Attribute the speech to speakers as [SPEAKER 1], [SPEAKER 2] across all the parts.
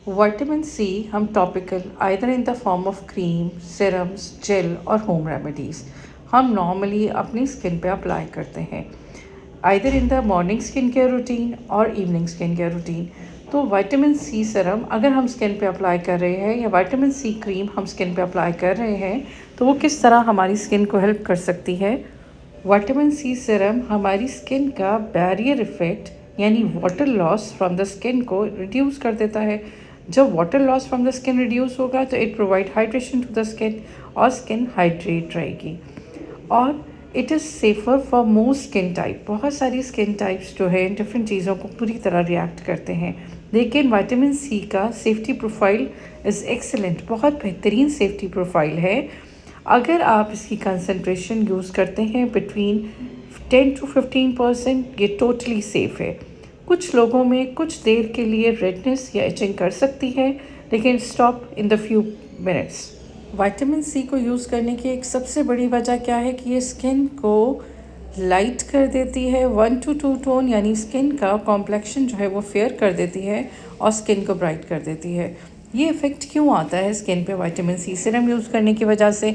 [SPEAKER 1] Vitamin C हम topical either in the form of cream, serums, gel और home remedies हम normally अपनी skin पे अप्लाई करते हैं, either in the morning skin care routine और इवनिंग स्किन केयर रूटीन। तो विटामिन सी सीरम अगर हम स्किन पे अप्लाई कर रहे हैं या विटामिन सी क्रीम हम स्किन पे अप्लाई कर रहे हैं तो वो किस तरह हमारी स्किन को हेल्प कर सकती है। विटामिन सी सीरम हमारी स्किन का बैरियर इफ़ेक्ट यानी water loss from the skin को रिड्यूस कर देता है। जब water loss from the skin reduce होगा तो it provide hydration to the skin और स्किन हाइड्रेट रहेगी। और it is safer for most skin type. बहुत सारी स्किन टाइप्स जो है डिफरेंट चीज़ों को पूरी तरह रिएक्ट करते हैं, लेकिन विटामिन सी का सेफ्टी प्रोफाइल इज़ एक्सेलेंट, बहुत बेहतरीन सेफ्टी प्रोफाइल है। अगर आप इसकी कंसंट्रेशन यूज़ करते हैं बिटवीन 10 to 15%, ये टोटली सेफ़ है। कुछ लोगों में कुछ देर के लिए रेडनेस या इचिंग कर सकती है, लेकिन stop in the few minutes. Vitamin C को यूज़ करने की एक सबसे बड़ी वजह क्या है कि ये स्किन को लाइट कर देती है, 1 to 2 टोन यानी स्किन का कॉम्प्लेक्शन जो है वो फेयर कर देती है और स्किन को ब्राइट कर देती है। ये इफ़ेक्ट क्यों आता है स्किन पे विटामिन सी सीरम यूज़ करने की वजह से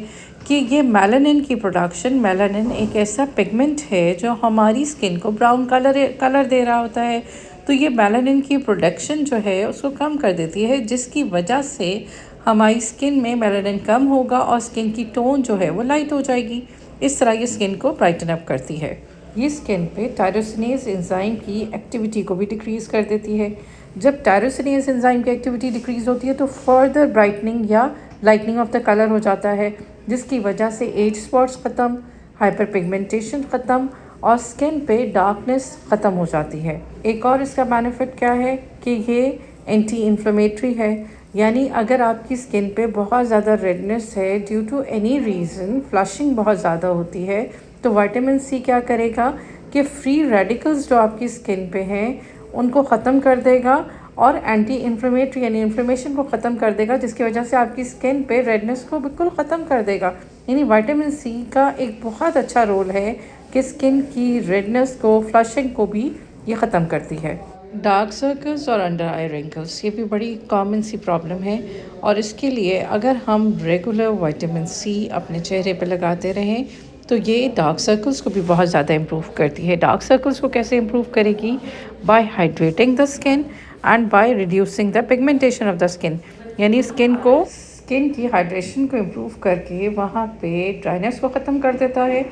[SPEAKER 1] कि ये मेलानिन की प्रोडक्शन, मेलानिन एक ऐसा पिगमेंट है जो हमारी स्किन को ब्राउन कलर दे रहा होता है। तो ये मेलानिन की प्रोडक्शन जो है उसको कम कर देती है, जिसकी वजह से हमारी स्किन में मेलानिन कम होगा और स्किन की टोन जो है वो लाइट हो जाएगी। इस तरह ये स्किन को ब्राइटन अप करती है। ये स्किन पे टायरोसिनेज एंजाइम की एक्टिविटी को भी डिक्रीज़ कर देती है। जब टायरोसिनेज एंजाइम की एक्टिविटी डिक्रीज़ होती है तो फर्दर ब्राइटनिंग या लाइटनिंग ऑफ द कलर हो जाता है, जिसकी वजह से एज स्पॉट्स ख़त्म, हाइपर पिगमेंटेशन ख़त्म और स्किन पे डार्कनेस ख़त्म हो जाती है। एक और इसका बेनिफिट क्या है कि ये एंटी इन्फ्लेमेटरी है, यानी अगर आपकी स्किन पे बहुत ज़्यादा रेडनेस है due to any reason, flushing बहुत ज़्यादा होती है, तो विटामिन सी क्या करेगा कि फ्री रेडिकल्स जो आपकी स्किन पे हैं उनको ख़त्म कर देगा और एंटी इन्फ्लेमेटरी यानी इन्फ्लेमेशन को ख़त्म कर देगा, जिसकी वजह से आपकी स्किन पे रेडनेस को बिल्कुल ख़त्म कर देगा। यानी विटामिन सी का एक बहुत अच्छा रोल है कि स्किन की रेडनेस को, फ्लशिंग को भी ये ख़त्म करती है। डार्क सर्कल्स और अंडर आई रिंकल्स ये भी बड़ी कॉमन सी प्रॉब्लम है, और इसके लिए अगर हम रेगुलर विटामिन सी अपने चेहरे पे लगाते रहें तो ये डार्क सर्कल्स को भी बहुत ज़्यादा इम्प्रूव करती है। डार्क सर्कल्स को कैसे इम्प्रूव करेगी? By hydrating the skin and by reducing the pigmentation of the skin. यानी स्किन की हाइड्रेशन को इम्प्रूव करके वहाँ पे ड्राइनेस को ख़त्म कर देता है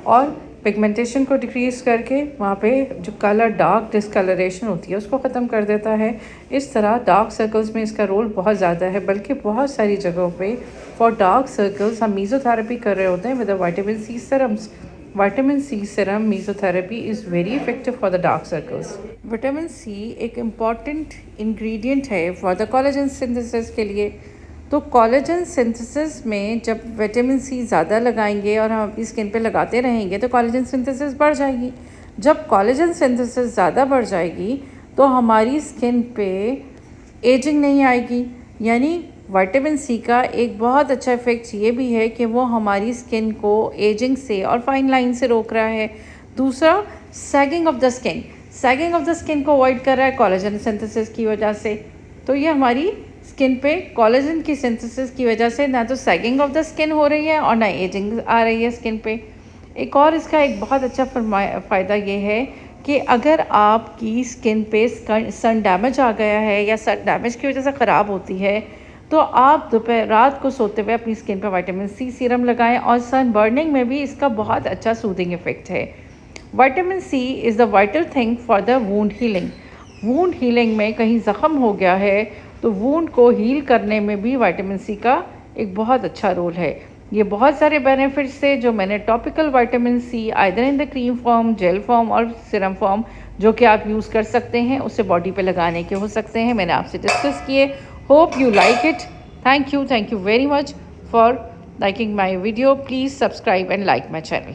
[SPEAKER 1] और पिगमेंटेशन को डिक्रीज़ करके वहाँ पे जो कलर डार्क डिस्कलरेशन होती है उसको ख़त्म कर देता है। इस तरह डार्क सर्कल्स में इसका रोल बहुत ज़्यादा है, बल्कि बहुत सारी जगहों पे फॉर डार्क सर्कल्स हम मीज़ोथेरेपी कर रहे होते हैं with vitamin C serums. Vitamin C serum mesotherapy is very effective for the dark circles. Vitamin C एक इम्पॉर्टेंट इंग्रेडिएंट है फॉर द कोलेजन सिंथेसिस के लिए। तो कोलेजन सिंथेसिस में जब विटामिन सी ज़्यादा लगाएंगे और हम अपनी स्किन पे लगाते रहेंगे तो कोलेजन सिंथेसिस बढ़ जाएगी। जब कोलेजन सिंथेसिस ज़्यादा बढ़ जाएगी तो हमारी स्किन पे एजिंग नहीं आएगी। यानी विटामिन सी का एक बहुत अच्छा इफ़ेक्ट ये भी है कि वो हमारी स्किन को एजिंग से और फाइन लाइन से रोक रहा है। दूसरा, सैगिंग ऑफ द स्किन को अवॉइड कर रहा है कोलेजन सिंथेसिस की वजह से। तो ये हमारी स्किन पे कोलेजन की सिंथेसिस की वजह से ना तो सैगिंग ऑफ द स्किन हो रही है और ना एजिंग आ रही है स्किन पे। एक और इसका एक बहुत अच्छा फ़ायदा ये है कि अगर आपकी स्किन पे सन डैमेज आ गया है या सन डैमेज की वजह से ख़राब होती है तो आप रात को सोते हुए अपनी स्किन पे विटामिन सी सीरम लगाएं, और सन बर्निंग में भी इसका बहुत अच्छा सूदिंग इफ़ेक्ट है। Vitamin C is the vital thing for the wound healing में कहीं ज़ख़म हो गया है तो वूंड को हील करने में भी विटामिन सी का एक बहुत अच्छा रोल है। ये बहुत सारे बेनिफिट्स थे जो मैंने topical vitamin C either in the cream form, gel form और सिरम फॉर्म जो कि आप यूज़ कर सकते हैं, उससे बॉडी पे लगाने के हो सकते हैं, मैंने आपसे डिस्कस किए। Hope you like it. Thank you very much for liking my video. Please subscribe and like my channel.